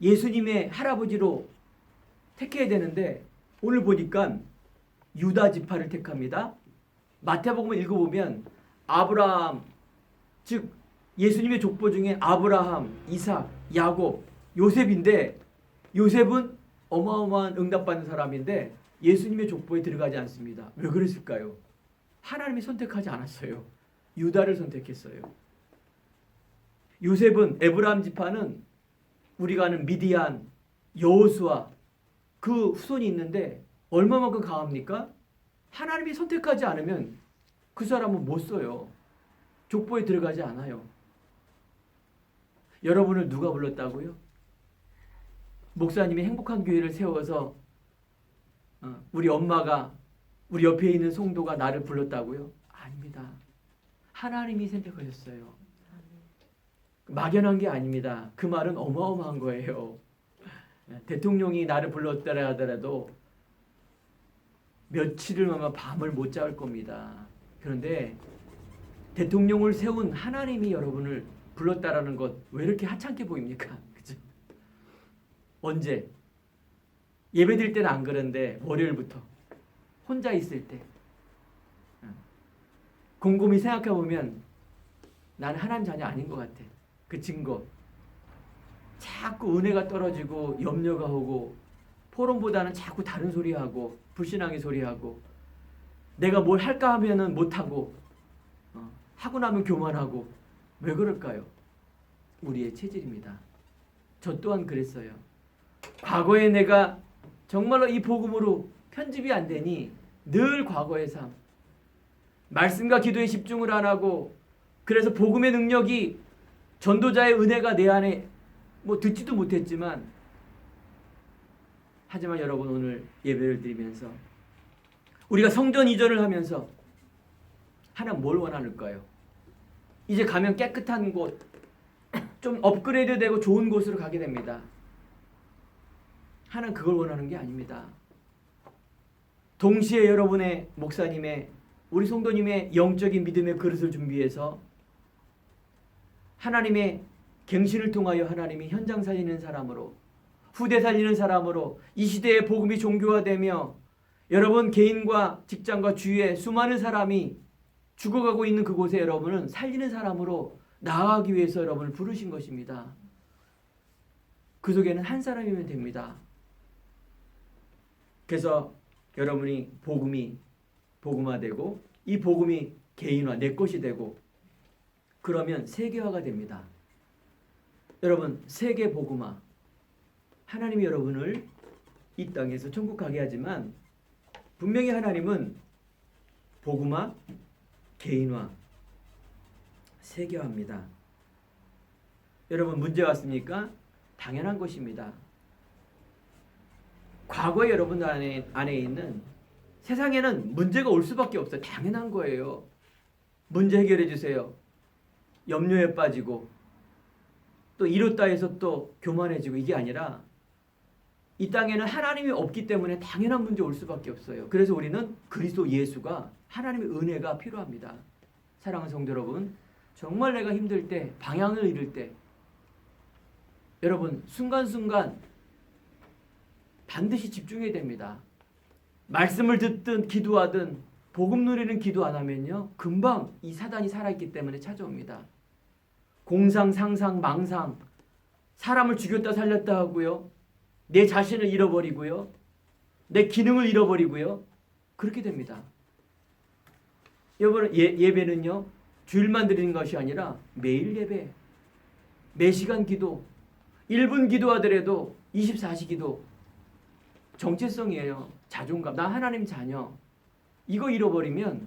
예수님의 할아버지로 택해야 되는데 오늘 보니까 유다 지파를 택합니다. 마태복음을 읽어보면 아브라함, 즉 예수님의 족보 중에 아브라함, 이삭, 야곱, 요셉인데 요셉은 어마어마한 응답받는 사람인데 예수님의 족보에 들어가지 않습니다. 왜 그랬을까요? 하나님이 선택하지 않았어요. 유다를 선택했어요. 요셉은 에브라임 지파는 우리가 아는 미디안, 여호수아 그 후손이 있는데 얼마만큼 강합니까? 하나님이 선택하지 않으면 그 사람은 못 써요. 족보에 들어가지 않아요. 여러분을 누가 불렀다고요? 목사님이 행복한 교회를 세워서 우리 엄마가 우리 옆에 있는 성도가 나를 불렀다고요? 아닙니다. 하나님이 선택하셨어요. 막연한 게 아닙니다. 그 말은 어마어마한 거예요. 대통령이 나를 불렀다라 하더라도 며칠을 아마 밤을 못 잘 겁니다. 그런데 대통령을 세운 하나님이 여러분을 불렀다라는 것 왜 이렇게 하찮게 보입니까? 그죠? 언제? 예배드릴 때는 안 그런데 월요일부터 혼자 있을 때 곰곰이 생각해 보면 나는 하나님 자녀 아닌 것 같아. 그 증거. 자꾸 은혜가 떨어지고 염려가 오고 포럼보다는 자꾸 다른 소리하고 불신앙의 소리하고 내가 뭘 할까 하면은 못하고 하고 나면 교만하고 왜 그럴까요? 우리의 체질입니다. 저 또한 그랬어요. 과거에 내가 정말로 이 복음으로 편집이 안 되니 늘 과거의 삶. 말씀과 기도에 집중을 안 하고 그래서 복음의 능력이 전도자의 은혜가 내 안에 뭐 듣지도 못했지만 하지만 여러분 오늘 예배를 드리면서 우리가 성전 이전을 하면서 하나님 뭘 원하는가요? 이제 가면 깨끗한 곳, 좀 업그레이드 되고 좋은 곳으로 가게 됩니다. 하나님 그걸 원하는 게 아닙니다. 동시에 여러분의 목사님의 우리 성도님의 영적인 믿음의 그릇을 준비해서 하나님의 갱신을 통하여 하나님이 현장 살리는 사람으로 후대 살리는 사람으로 이 시대의 복음이 종교화되며 여러분 개인과 직장과 주위에 수많은 사람이 죽어가고 있는 그곳에 여러분은 살리는 사람으로 나아가기 위해서 여러분을 부르신 것입니다. 그 속에는 한 사람이면 됩니다. 그래서 여러분이 복음이 복음화되고 이 복음이 개인화 내 것이 되고 그러면 세계화가 됩니다. 여러분 세계 복음화 하나님이 여러분을 이 땅에서 천국 가게 하지만 분명히 하나님은 복음화, 개인화, 세계화입니다. 여러분 문제 왔습니까? 당연한 것입니다. 과거에 여러분 안에 있는 세상에는 문제가 올 수밖에 없어요. 당연한 거예요. 문제 해결해 주세요. 염려에 빠지고 또 이렇다 해서 또 교만해지고 이게 아니라 이 땅에는 하나님이 없기 때문에 당연한 문제 올 수밖에 없어요. 그래서 우리는 그리스도 예수가 하나님의 은혜가 필요합니다. 사랑하는 성도 여러분, 정말 내가 힘들 때, 방향을 잃을 때 여러분 순간순간 반드시 집중해야 됩니다. 말씀을 듣든 기도하든 복음 누리는 기도 안 하면요 금방 이 사단이 살아있기 때문에 찾아옵니다. 공상, 상상, 망상 사람을 죽였다 살렸다 하고요. 내 자신을 잃어버리고요. 내 기능을 잃어버리고요. 그렇게 됩니다. 여러분 예배는요. 주일만 드리는 것이 아니라 매일 예배, 매 시간 기도, 1분 기도하더라도 24시 기도. 정체성이에요. 자존감. 나 하나님 자녀. 이거 잃어버리면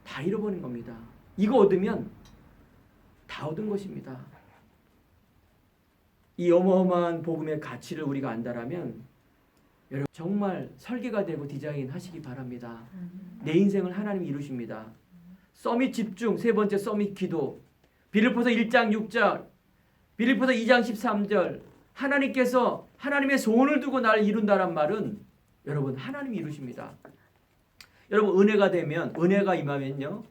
다 잃어버린 겁니다. 이거 얻으면 다 얻은 것입니다. 이 어마어마한 복음의 가치를 우리가 안다라면 여러분 정말 설계가 되고 디자인 하시기 바랍니다. 내 인생을 하나님이 이루십니다. 서밋 집중, 세 번째 서밋 기도. 빌립보서 1장 6절, 빌립보서 2장 13절. 하나님께서 하나님의 소원을 두고 나를 이룬다란 말은 여러분 하나님이 이루십니다. 여러분 은혜가 되면 은혜가 임하면요.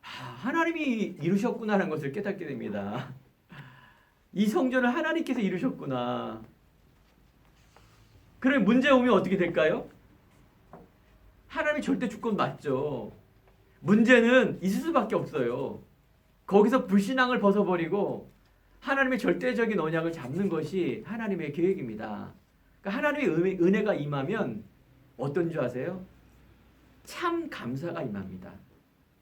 하나님이 이루셨구나라는 것을 깨닫게 됩니다. 이 성전을 하나님께서 이루셨구나. 그럼 문제 오면 어떻게 될까요? 하나님이 절대 주권 맞죠. 문제는 있을 수밖에 없어요. 거기서 불신앙을 벗어버리고 하나님의 절대적인 언약을 잡는 것이 하나님의 계획입니다. 그러니까 하나님의 은혜가 임하면 어떤 줄 아세요? 참 감사가 임합니다.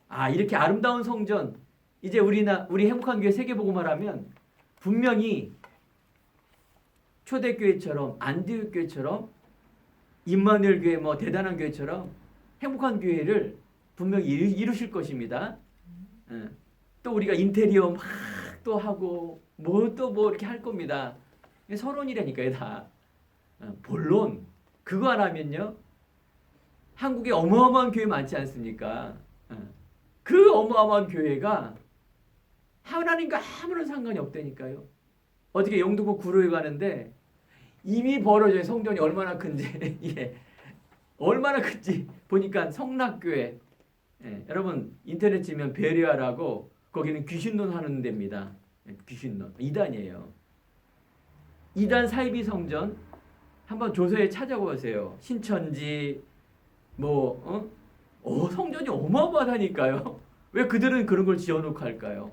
아, 이렇게 아름다운 성전, 이제 우리 행복한 교회 세계복음을 하면 분명히 초대교회처럼 안디옥 교회처럼 임마누엘 교회 뭐 대단한 교회처럼 행복한 교회를 분명히 이루실 것입니다. 또 우리가 인테리어 막 또 하고 뭐 이렇게 할 겁니다. 서론이라니까요 다. 본론 그거 안 하면요 한국에 어마어마한 교회 많지 않습니까? 그 어마어마한 교회가 하나님과 아무런 상관이 없다니까요. 어떻게 영등포 구로에 가는데 이미 벌어져요. 성전이 얼마나 큰지. 예. 얼마나 큰지 보니까 성락교회. 예. 여러분 인터넷 치면 베리아라고 거기는 귀신론 하는 데입니다. 예. 귀신론. 이단이에요. 이단 사이비 성전 한번 조서에 찾아보세요. 신천지 성전이 어마어마하다니까요. 왜 그들은 그런 걸 지어놓고 할까요?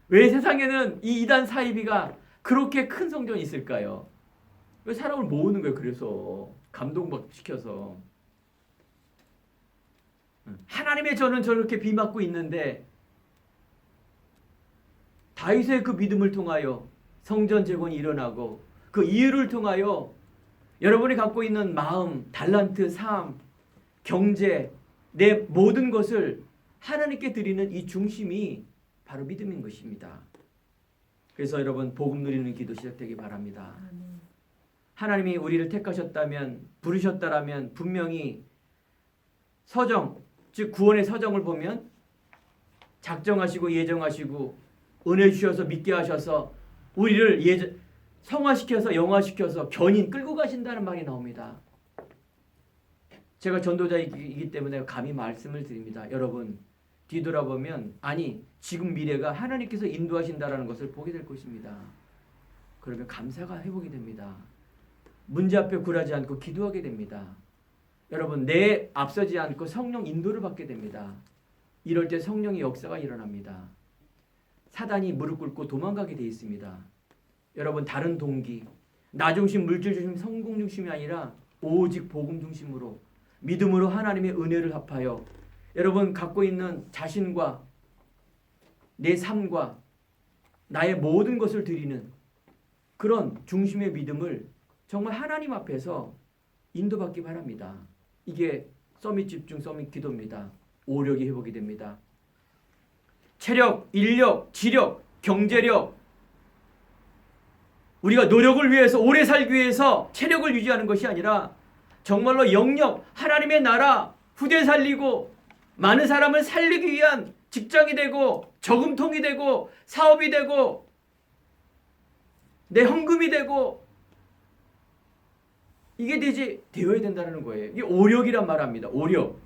왜 세상에는 이 이단 사이비가 그렇게 큰 성전이 있을까요? 왜 사람을 모으는 거예요? 그래서 감동시켜서 하나님의 전은 저렇게 비 맞고 있는데 다윗의 그 믿음을 통하여 성전 재건이 일어나고 그 이유를 통하여 여러분이 갖고 있는 마음, 달란트, 삶, 경제, 내 모든 것을 하나님께 드리는 이 중심이 바로 믿음인 것입니다. 그래서 여러분 복음 누리는 기도 시작되기 바랍니다. 하나님이 우리를 택하셨다면 부르셨다라면 분명히 서정, 즉 구원의 서정을 보면 작정하시고 예정하시고 은혜 주셔서 믿게 하셔서 우리를 성화시켜서 영화시켜서 견인 끌고 가신다는 말이 나옵니다. 제가 전도자이기 때문에 감히 말씀을 드립니다. 여러분 뒤돌아보면 지금 미래가 하나님께서 인도하신다라는 것을 보게 될 것입니다. 그러면 감사가 회복이 됩니다. 문제 앞에 굴하지 않고 기도하게 됩니다. 여러분 내 앞서지 않고 성령 인도를 받게 됩니다. 이럴 때 성령의 역사가 일어납니다. 사단이 무릎 꿇고 도망가게 돼 있습니다. 여러분 다른 동기, 나 중심, 물질 중심, 성공 중심이 아니라 오직 복음 중심으로 믿음으로 하나님의 은혜를 합하여 여러분 갖고 있는 자신과 내 삶과 나의 모든 것을 드리는 그런 중심의 믿음을 정말 하나님 앞에서 인도받기 바랍니다. 이게 서밋 집중, 서밋 기도입니다. 오력이 회복이 됩니다. 체력, 인력, 지력, 경제력 우리가 노력을 위해서 오래 살기 위해서 체력을 유지하는 것이 아니라 정말로 영역, 하나님의 나라, 후대 살리고 많은 사람을 살리기 위한 직장이 되고 저금통이 되고 사업이 되고 내 헌금이 되고 이게 되어야 된다는 거예요. 이게 오력이란 말합니다. 오력.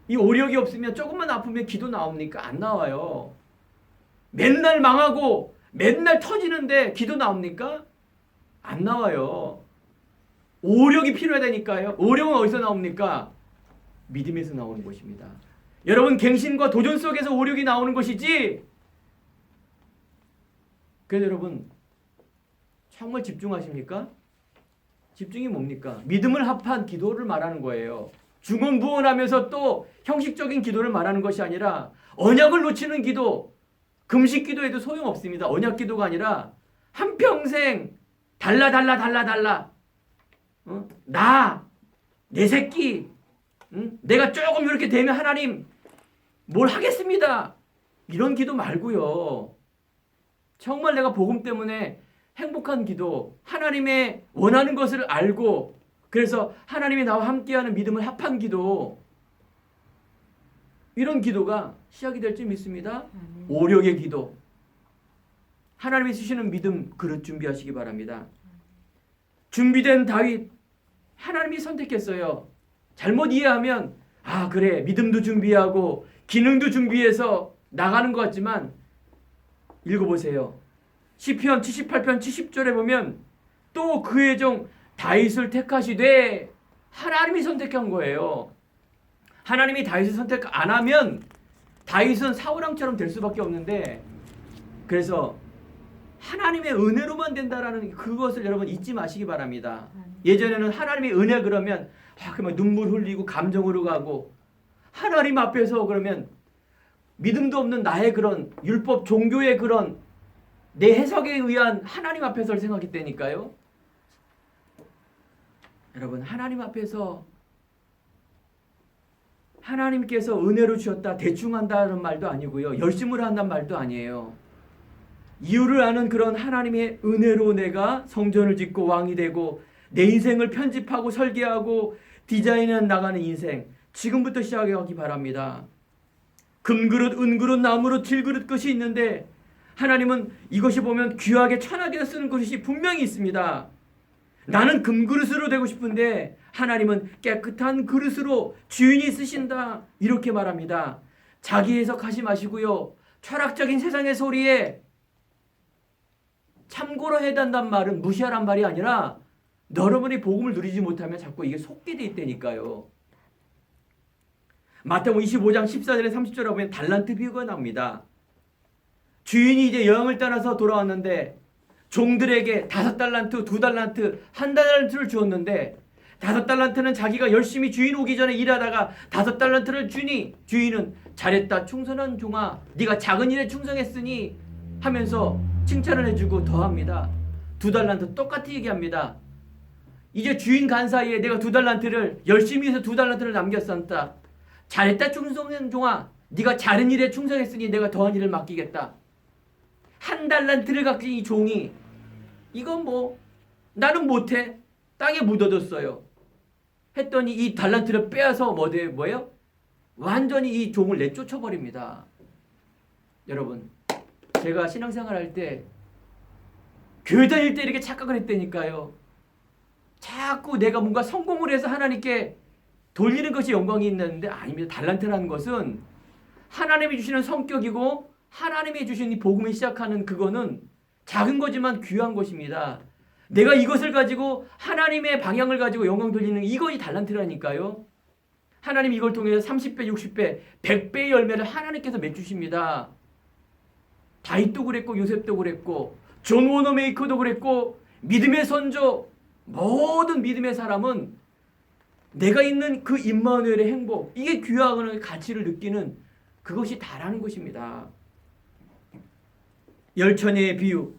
이 오력이 없으면 조금만 아프면 기도 나옵니까? 안 나와요. 맨날 망하고 맨날 터지는데 기도 나옵니까? 안 나와요. 오력이 필요하다니까요. 오력은 어디서 나옵니까? 믿음에서 나오는 것입니다. 여러분 갱신과 도전 속에서 오력이 나오는 것이지. 그래서 여러분 정말 집중하십니까? 집중이 뭡니까? 믿음을 합한 기도를 말하는 거예요. 중언부언하면서 또 형식적인 기도를 말하는 것이 아니라 언약을 놓치는 기도, 금식 기도에도 소용없습니다. 언약 기도가 아니라 한평생 달라 내 새끼 내가 조금 이렇게 되면 하나님 뭘 하겠습니다. 이런 기도 말고요. 정말 내가 복음 때문에 행복한 기도, 하나님의 원하는 것을 알고 그래서 하나님이 나와 함께하는 믿음을 합한 기도, 이런 기도가 시작이 될 줄 믿습니다. 오력의 기도, 하나님이 주시는 믿음 그릇 준비하시기 바랍니다. 준비된 다윗, 하나님이 선택했어요. 잘못 이해하면 그래 믿음도 준비하고 기능도 준비해서 나가는 것 같지만 읽어보세요. 시편 78편 70절에 보면 또 그의 종 다윗을 택하시되 하나님이 선택한 거예요. 하나님이 다윗을 선택 안 하면 다윗은 사울왕처럼 될 수밖에 없는데, 그래서 하나님의 은혜로만 된다라는 그것을 여러분 잊지 마시기 바랍니다. 예전에는 하나님의 은혜 그러면 그러면 눈물 흘리고 감정으로 가고, 하나님 앞에서 그러면 믿음도 없는 나의 그런 율법 종교의 그런 내 해석에 의한 하나님 앞에서를 생각했다니까요. 여러분, 하나님 앞에서 하나님께서 은혜로 주셨다 대충 한다는 말도 아니고요, 열심으로 한다는 말도 아니에요. 이유를 아는 그런 하나님의 은혜로 내가 성전을 짓고 왕이 되고 내 인생을 편집하고 설계하고 디자인해 나가는 인생, 지금부터 시작하기 바랍니다. 금그릇, 은그릇, 나무로 질그릇 것이 있는데 하나님은 이것이 보면 귀하게 천하게 쓰는 것이 분명히 있습니다. 나는 금그릇으로 되고 싶은데 하나님은 깨끗한 그릇으로 주인이 쓰신다, 이렇게 말합니다. 자기 해석하지 마시고요, 철학적인 세상의 소리에 참고로 해야 된다는 말은 무시하란 말이 아니라 여러분이 복음을 누리지 못하면 자꾸 이게 속게 돼 있다니까요. 마태복음 25장 14절에 30절에 보면 달란트 비유가 나옵니다. 주인이 이제 여행을 떠나서 돌아왔는데 종들에게 5달란트, 2달란트, 1달란트를 주었는데 5달란트는 자기가 열심히 주인 오기 전에 일하다가 5달란트를 주니 주인은 잘했다 충성한 종아, 네가 작은 일에 충성했으니 하면서 칭찬을 해주고 더합니다. 2달란트 똑같이 얘기합니다. 이제 주인 간 사이에 내가 2달란트를 열심히 해서 2달란트를 남겼었다. 잘했다 충성한 종아, 네가 잘한 일에 충성했으니 내가 더한 일을 맡기겠다. 1달란트를 가진 이 종이 이건 뭐 나는 못해, 땅에 묻어뒀어요 했더니 이 달란트를 빼앗아 뭐예요? 완전히 이 종을 내쫓아버립니다. 여러분, 제가 신앙생활 할 때 교회 다닐 때 이렇게 착각을 했다니까요. 자꾸 내가 뭔가 성공을 해서 하나님께 돌리는 것이 영광이 있는데 아닙니다. 달란트라는 것은 하나님이 주시는 성격이고 하나님이 주신 이 복음을 시작하는 그거는 작은 거지만 귀한 것입니다. 내가 이것을 가지고 하나님의 방향을 가지고 영광 돌리는 이것이 달란트라니까요. 하나님 이걸 통해서 30배, 60배, 100배의 열매를 하나님께서 맺주십니다. 다윗도 그랬고 요셉도 그랬고 존 워너메이커도 그랬고 믿음의 선조, 모든 믿음의 사람은 내가 있는 그 임마누엘의 행복, 이게 귀한 가치를 느끼는 그것이 다라는 것입니다. 열처녀의 비유,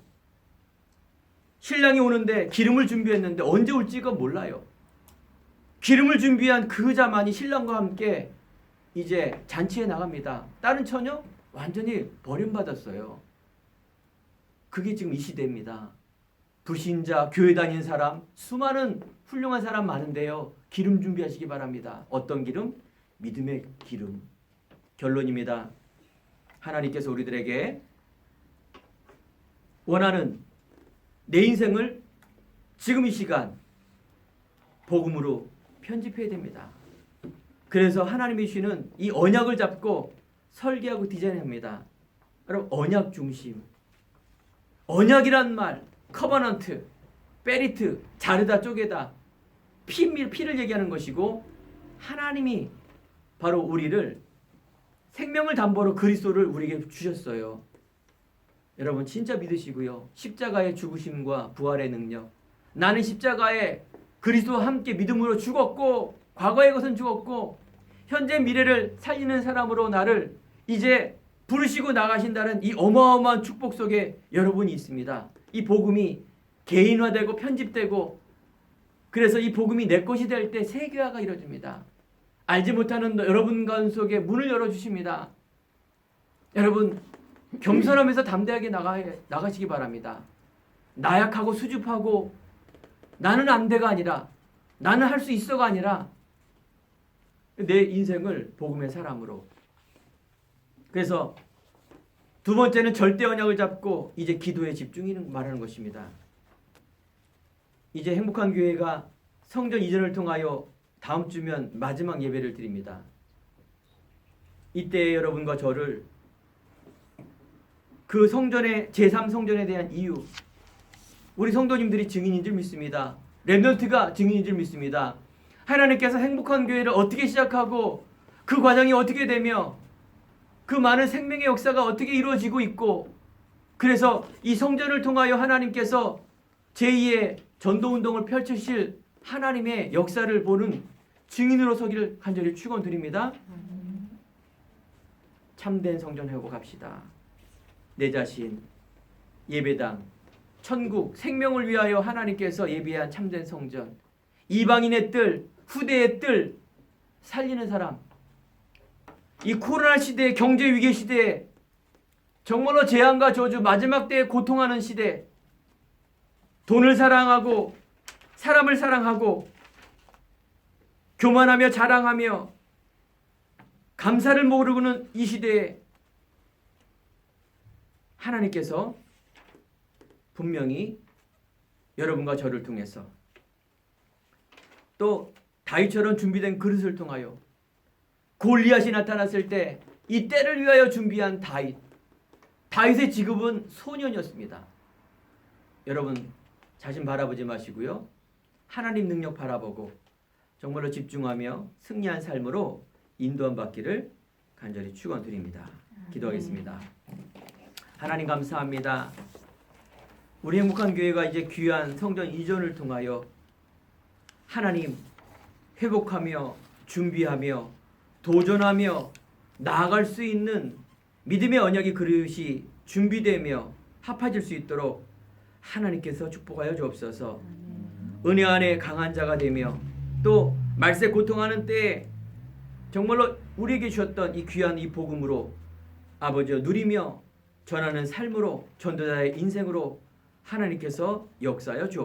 신랑이 오는데 기름을 준비했는데 언제 올지가 몰라요. 기름을 준비한 그 자만이 신랑과 함께 이제 잔치에 나갑니다. 다른 처녀 완전히 버림받았어요. 그게 지금 이 시대입니다. 불신자, 교회 다니는 사람, 수많은 훌륭한 사람 많은데요, 기름 준비하시기 바랍니다. 어떤 기름? 믿음의 기름. 결론입니다. 하나님께서 우리들에게 원하는 내 인생을 지금 이 시간 복음으로 편집해야 됩니다. 그래서 하나님이 주시는 이 언약을 잡고 설계하고 디자인합니다. 여러분, 언약 중심. 언약이란 말, 커버넌트, 페리트, 자르다 쪼개다, 피를 얘기하는 것이고, 하나님이 바로 우리를 생명을 담보로 그리스도를 우리에게 주셨어요. 여러분 진짜 믿으시고요. 십자가의 죽으심과 부활의 능력, 나는 십자가에 그리스도와 함께 믿음으로 죽었고 과거의 것은 죽었고 현재 미래를 살리는 사람으로 나를 이제 부르시고 나가신다는 이 어마어마한 축복 속에 여러분이 있습니다. 이 복음이 개인화되고 편집되고, 그래서 이 복음이 내 것이 될 때 세계화가 이루어집니다. 알지 못하는 여러분 가운데 문을 열어주십니다. 여러분 겸손하면서 담대하게 나가시기 바랍니다. 나약하고 수줍하고 나는 안 돼가 아니라 나는 할 수 있어가 아니라 내 인생을 복음의 사람으로. 그래서 두 번째는 절대 언약을 잡고 이제 기도에 집중하는 말하는 것입니다. 이제 행복한 교회가 성전 이전을 통하여 다음 주면 마지막 예배를 드립니다. 이때 여러분과 저를 그 성전의 제3성전에 대한 이유, 우리 성도님들이 증인인 줄 믿습니다. 렘넌트가 증인인 줄 믿습니다. 하나님께서 행복한 교회를 어떻게 시작하고 그 과정이 어떻게 되며 그 많은 생명의 역사가 어떻게 이루어지고 있고, 그래서 이 성전을 통하여 하나님께서 제2의 전도운동을 펼치실 하나님의 역사를 보는 증인으로 서기를 간절히 축원드립니다. 참된 성전 회복합시다. 내 자신, 예배당, 천국, 생명을 위하여 하나님께서 예비한 참된 성전, 이방인의 뜰, 후대의 뜰 살리는 사람, 이 코로나 시대, 경제 위기 시대에 정말로 재앙과 저주, 마지막 때에 고통하는 시대, 돈을 사랑하고 사람을 사랑하고 교만하며 자랑하며 감사를 모르는 이 시대에 하나님께서 분명히 여러분과 저를 통해서 또 다윗처럼 준비된 그릇을 통하여 골리앗이 나타났을 때 이 때를 위하여 준비한 다윗의 직업은 소년이었습니다. 여러분 자신 바라보지 마시고요, 하나님 능력 바라보고 정말로 집중하며 승리한 삶으로 인도함 받기를 간절히 축원드립니다. 기도하겠습니다. 하나님 감사합니다. 우리 행복한 교회가 이제 귀한 성전 이전을 통하여 하나님 회복하며 준비하며 도전하며 나아갈 수 있는 믿음의 언약의 그릇이 준비되며 합해질 수 있도록 하나님께서 축복하여 주옵소서. 은혜 안에 강한 자가 되며 또 말세 고통하는 때에 정말로 우리에게 주셨던 이 귀한 이 복음으로 아버지여 누리며 전하는 삶으로 전도자의 인생으로 하나님께서 역사하여 주옵소서.